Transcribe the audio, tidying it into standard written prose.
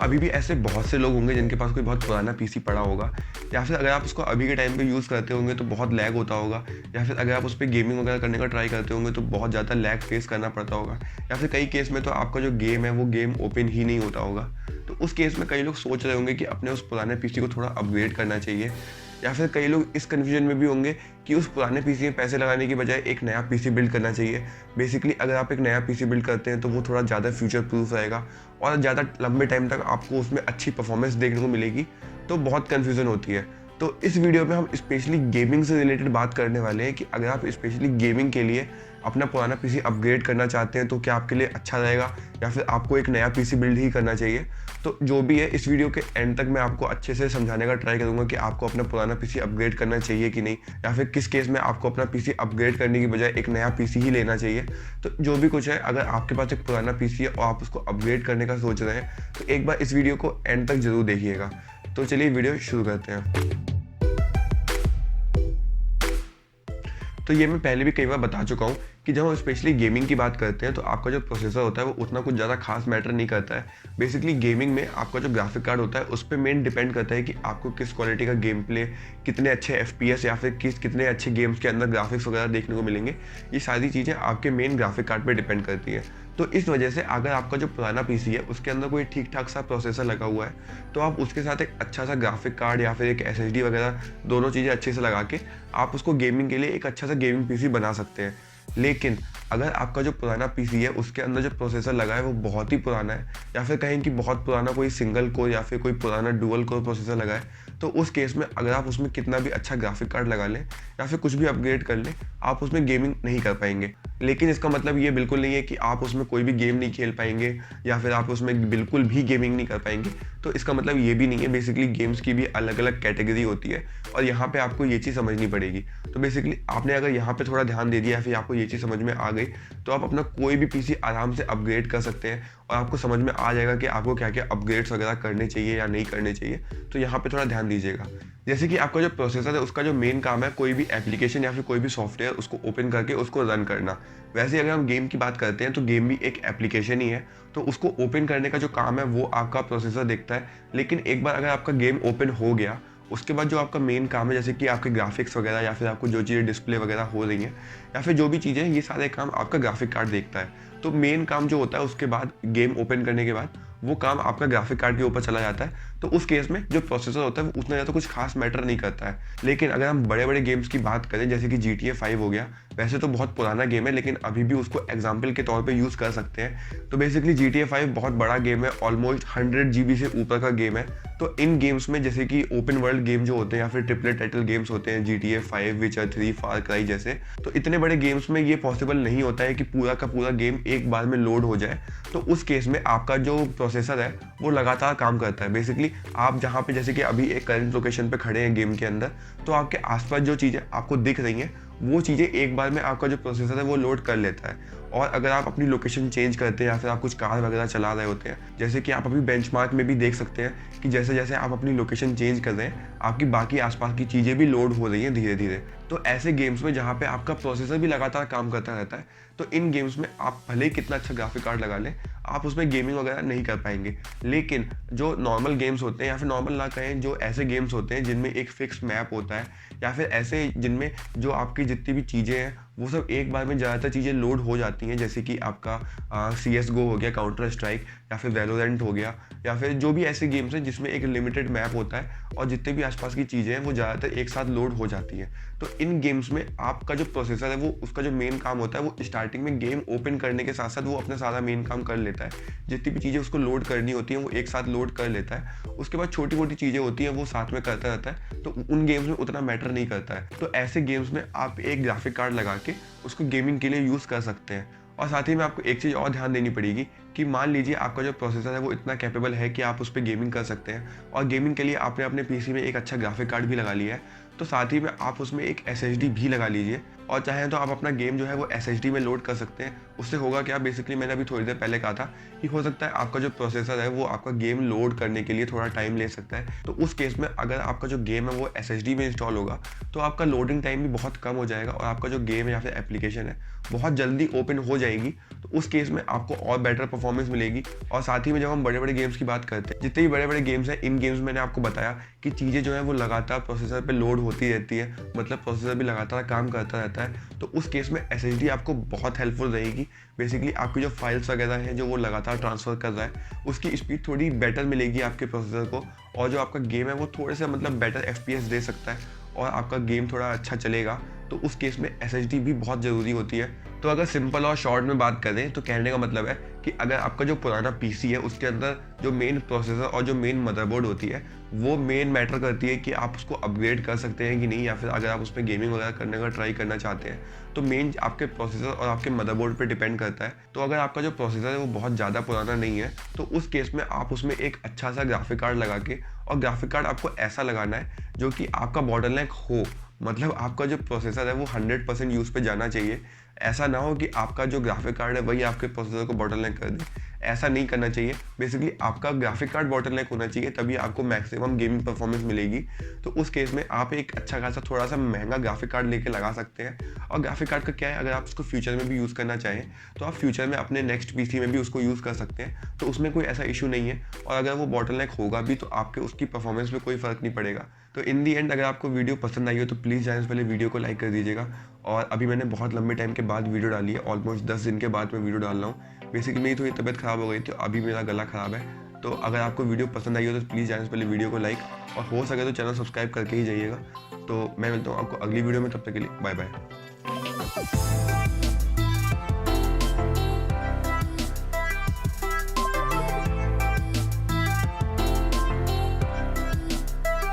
अभी भी ऐसे बहुत से लोग होंगे जिनके पास कोई बहुत पुराना पीसी पड़ा होगा, या फिर अगर आप उसको अभी के टाइम पे यूज़ करते होंगे तो बहुत लैग होता होगा, या फिर अगर आप उस पे गेमिंग वगैरह करने का ट्राई करते होंगे तो बहुत ज़्यादा लैग फेस करना पड़ता होगा, या फिर कई केस में तो आपका जो गेम है वो गेम ओपन ही नहीं होता होगा। तो उस केस में कई लोग सोच रहे होंगे कि अपने उस पुराने पीसी को थोड़ा अपग्रेड करना चाहिए, या फिर कई लोग इस कन्फ्यूजन में भी होंगे कि उस पुराने पीसी में पैसे लगाने की बजाय एक नया पीसी बिल्ड करना चाहिए। बेसिकली अगर आप एक नया पीसी बिल्ड करते हैं तो वो थोड़ा ज़्यादा फ्यूचर प्रूफ रहेगा और ज़्यादा लंबे टाइम तक आपको उसमें अच्छी परफॉर्मेंस देखने को मिलेगी। तो बहुत कन्फ्यूज़न होती है। तो इस वीडियो में हम स्पेशली गेमिंग से रिलेटेड बात करने वाले हैं कि अगर आप स्पेशली गेमिंग के लिए अपना पुराना पीसी अपग्रेड करना चाहते हैं तो क्या आपके लिए अच्छा रहेगा, या फिर आपको एक नया पीसी बिल्ड ही करना चाहिए। तो जो भी है, इस वीडियो के एंड तक मैं आपको अच्छे से समझाने का ट्राई करूंगा कि आपको अपना पुराना पीसी अपग्रेड करना चाहिए कि नहीं, या फिर किस केस में आपको अपना पीसी अपग्रेड करने की बजाय एक नया पीसी ही लेना चाहिए। तो जो भी कुछ है, अगर आपके पास एक पुराना पीसी है और आप उसको अपग्रेड करने का सोच रहे हैं तो एक बार इस वीडियो को एंड तक जरूर देखिएगा। तो चलिए वीडियो शुरू करते हैं। तो ये मैं पहले भी कई बार बता चुका हूँ कि जब हम स्पेशली गेमिंग की बात करते हैं तो आपका जो प्रोसेसर होता है वो उतना कुछ ज़्यादा खास मैटर नहीं करता है। बेसिकली गेमिंग में आपका जो ग्राफिक कार्ड होता है उस पर मेन डिपेंड करता है कि आपको किस क्वालिटी का गेम प्ले, कितने अच्छे FPS या फिर कितने अच्छे गेम्स के अंदर ग्राफिक्स वगैरह देखने को मिलेंगे। ये सारी चीज़ें आपके मेन ग्राफिक कार्ड पर डिपेंड करती हैं। तो इस वजह से अगर आपका जो पुराना पीसी है उसके अंदर कोई ठीक ठाक सा प्रोसेसर लगा हुआ है तो आप उसके साथ एक अच्छा सा ग्राफिक कार्ड या फिर एक SSD वगैरह दोनों चीज़ें अच्छे से लगा के आप उसको गेमिंग के लिए एक अच्छा सा गेमिंग पीसी बना सकते हैं। लेकिन अगर आपका जो पुराना पीसी है उसके अंदर जो प्रोसेसर लगा है वो बहुत ही पुराना है, या फिर कहें कि बहुत पुराना कोई सिंगल कोर या फिर कोई पुराना डुअल कोर प्रोसेसर लगा है, तो उस केस में अगर आप उसमें कितना भी अच्छा ग्राफिक कार्ड लगा लें या फिर कुछ भी अपग्रेड कर लें, आप उसमें गेमिंग नहीं कर पाएंगे। लेकिन इसका मतलब ये बिल्कुल नहीं है कि आप उसमें कोई भी गेम नहीं खेल पाएंगे या फिर आप उसमें बिल्कुल भी गेमिंग नहीं कर पाएंगे। तो इसका मतलब ये भी नहीं है। बेसिकली गेम्स की भी अलग अलग कैटेगरी होती है और यहाँ पे आपको ये चीज़ समझनी पड़ेगी। तो बेसिकली आपने अगर यहाँ पे थोड़ा ध्यान दे दिया या फिर आपको ये चीज़ समझ में आ गई तो आप अपना कोई भी पीसी आराम से अपग्रेड कर सकते हैं और आपको समझ में आ जाएगा कि आपको क्या क्या अपग्रेड्स वगैरह करने चाहिए या नहीं करने चाहिए। तो यहाँ पे थोड़ा ध्यान दीजिएगा। जैसे कि आपका जो प्रोसेसर है उसका जो मेन काम है कोई भी एप्लीकेशन या फिर कोई भी सॉफ्टवेयर उसको ओपन करके उसको रन करना। वैसे अगर हम गेम की बात करते हैं तो गेम भी एक एप्लीकेशन ही है, तो उसको ओपन करने का जो काम है वो आपका प्रोसेसर देखता है। लेकिन एक बार अगर आपका गेम ओपन हो गया उसके बाद जो आपका मेन काम है, जैसे कि आपके ग्राफिक्स वगैरह या फिर आपको जो चीज़ें डिस्प्ले वगैरह हो रही हैं या फिर जो भी चीज़ें हैं, ये सारे काम आपका ग्राफिक कार्ड देखता है। तो मेन काम जो होता है उसके बाद गेम ओपन करने के बाद वो काम आपका ग्राफिक कार्ड के ऊपर चला जाता है। तो उस केस में जो प्रोसेसर होता है वो उतना ज़्यादा कुछ खास मैटर नहीं करता है। लेकिन अगर हम बड़े बड़े गेम्स की बात करें जैसे कि GTA 5 हो गया, वैसे तो बहुत पुराना गेम है लेकिन अभी भी उसको एग्जाम्पल के तौर पे यूज़ कर सकते हैं। तो बेसिकली GTA 5 बहुत बड़ा गेम है, ऑलमोस्ट 100 GB से ऊपर का गेम है। तो इन गेम्स में जैसे कि ओपन वर्ल्ड गेम जो होते हैं या फिर ट्रिपल टाइटल गेम्स होते हैं, GTA 5, विचर 3, फार क्राई जैसे, तो इतने बड़े गेम्स में ये पॉसिबल नहीं होता है कि पूरा का पूरा गेम एक बार में लोड हो जाए। तो उस केस में आपका जो प्रोसेसर है वो लगातार काम करता है। बेसिकली आप जहाँ पे जैसे कि अभी एक करंट लोकेशन पे खड़े हैं गेम के अंदर, तो आपके आसपास जो चीज़ें आपको दिख रही हैं वो चीज़ें एक बार में आपका जो प्रोसेसर है वो लोड कर लेता है। और अगर आप अपनी लोकेशन चेंज करते हैं या फिर आप कुछ कार वगैरह चला रहे होते हैं, जैसे कि आप अभी बेंचमार्क में भी देख सकते हैं कि जैसे जैसे आप अपनी लोकेशन चेंज कर रहे हैं आपकी बाकी आसपास की चीज़ें भी लोड हो रही हैं धीरे धीरे। तो ऐसे गेम्स में जहाँ पे आपका प्रोसेसर भी लगातार काम करता रहता है, तो इन गेम्स में आप भले ही कितना अच्छा ग्राफिक कार्ड लगा लें, आप उसमें गेमिंग वगैरह नहीं कर पाएंगे। लेकिन जो नॉर्मल गेम्स होते हैं या फिर नॉर्मल ना कहें, जो ऐसे गेम्स होते हैं जिनमें एक फिक्स मैप होता है या फिर ऐसे जिनमें जो आपकी जितनी भी चीज़ें हैं वो सब एक बार में ज़्यादातर चीज़ें लोड हो जाती हैं, जैसे कि आपका CSGO हो गया, काउंटर स्ट्राइक, या फिर वैलोरेंट हो गया, या फिर जो भी ऐसे गेम्स हैं जिसमें एक लिमिटेड मैप होता है और जितने भी आसपास की चीज़ें हैं वो ज़्यादातर एक साथ लोड हो जाती हैं। तो इन गेम्स में आपका जो प्रोसेसर है वो उसका जो मेन काम होता है वो स्टार्टिंग में गेम ओपन करने के साथ साथ वो अपना सारा मेन काम कर लेता है। जितनी भी चीज़ें उसको लोड करनी होती हैं वो एक साथ लोड कर लेता है। उसके बाद छोटी मोटी चीज़ें होती हैं वो साथ में करता रहता है, तो उन गेम्स में उतना मैटर नहीं करता है। तो ऐसे गेम्स में आप एक ग्राफिक कार्ड लगा के उसको गेमिंग के लिए यूज़ कर सकते हैं। और साथ ही में आपको एक चीज़ और ध्यान देनी पड़ेगी कि मान लीजिए आपका जो प्रोसेसर है वो इतना कैपेबल है कि आप उस पर गेमिंग कर सकते हैं और गेमिंग के लिए आपने अपने पीसी में एक अच्छा ग्राफिक कार्ड भी लगा लिया है, तो साथ ही में आप उसमें एक SSD भी लगा लीजिए और चाहें तो आप अपना गेम जो है वो SSD में लोड कर सकते हैं। उससे होगा क्या, बेसिकली मैंने अभी थोड़ी देर पहले कहा था कि हो सकता है आपका जो प्रोसेसर है वो आपका गेम लोड करने के लिए थोड़ा टाइम ले सकता है। तो उस केस में अगर आपका जो गेम है वो SSD में इंस्टॉल होगा तो आपका लोडिंग टाइम भी बहुत कम हो जाएगा और आपका जो गेम है या फिर एप्लीकेशन है बहुत जल्दी ओपन हो जाएगी। तो उस केस में आपको और बेटर परफॉर्मेंस मिलेगी। और साथ ही में जब हम बड़े बड़े गेम्स की बात करते हैं, जितने भी बड़े बड़े गेम्स हैं, इन गेम्स में मैंने आपको बताया कि चीज़ें जो है वो लगातार प्रोसेसर पे लोड होती रहती है, मतलब प्रोसेसर भी लगातार काम करता रहता है। तो उस केस में SSD आपको बहुत हेल्पफुल रहेगी। बेसिकली आपकी जो फाइल्स वगैरह हैं जो वो लगातार ट्रांसफ़र कर रहा है, उसकी स्पीड थोड़ी बेटर मिलेगी आपके प्रोसेसर को, और जो आपका गेम है वो थोड़े से मतलब बेटर FPS दे सकता है और आपका गेम थोड़ा अच्छा चलेगा। तो उस केस में SSD भी बहुत ज़रूरी होती है। तो अगर सिंपल और शॉर्ट में बात करें तो कहने का मतलब है कि अगर आपका जो पुराना PC है उसके अंदर जो मेन प्रोसेसर और जो मेन मदरबोर्ड होती है वो मेन मैटर करती है कि आप उसको अपग्रेड कर सकते हैं कि नहीं, या फिर अगर आप उसमें गेमिंग वगैरह करने का ट्राई करना चाहते हैं तो मेन आपके प्रोसेसर और आपके मदरबोर्ड पे डिपेंड करता है। तो अगर आपका जो प्रोसेसर है वो बहुत ज़्यादा पुराना नहीं है तो उस केस में आप उसमें एक अच्छा सा ग्राफिक कार्ड लगा के, और ग्राफिक कार्ड आपको ऐसा लगाना है जो कि आपका बॉटलनेक हो, मतलब आपका जो प्रोसेसर है वो 100% यूज़ पे जाना चाहिए। ऐसा ना हो कि आपका जो ग्राफिक कार्ड है वही आपके प्रोसेसर को बॉटलनेक कर दे, ऐसा नहीं करना चाहिए। बेसिकली आपका ग्राफिक कार्ड बॉटलनेक होना चाहिए, तभी आपको मैक्सिमम गेमिंग परफॉर्मेंस मिलेगी। तो उस केस में आप एक अच्छा खासा थोड़ा सा महंगा ग्राफिक कार्ड लेके लगा सकते हैं। और ग्राफिक कार्ड का क्या है, अगर आप उसको फ्यूचर में भी यूज़ करना चाहें तो आप फ्यूचर में अपने नेक्स्ट PC में भी उसको यूज़ कर सकते हैं, तो उसमें कोई ऐसा इशू नहीं है। और अगर वो बॉटलनेक होगा भी तो आपके उसकी परफॉर्मेंस में कोई फ़र्क नहीं पड़ेगा। तो इन दी एंड अगर आपको वीडियो पसंद आई हो तो प्लीज़ जाने से पहले वीडियो को लाइक कर दीजिएगा। और अभी मैंने बहुत लंबे टाइम के बाद वीडियो डाली है, ऑलमोस्ट 10 दिन के बाद मैं वीडियो डाल रहा हूँ। बेसिकली मेरी थोड़ी तबीयत ख़राब हो गई थी, अभी मेरा गला ख़राब है। तो अगर आपको वीडियो पसंद आई हो तो प्लीज़ जाने से पहले वीडियो को लाइक और हो सके तो चैनल सब्सक्राइब करके ही जाइएगा। तो मैं मिलता हूँ आपको अगली वीडियो में, तब तक के लिए बाय बाय।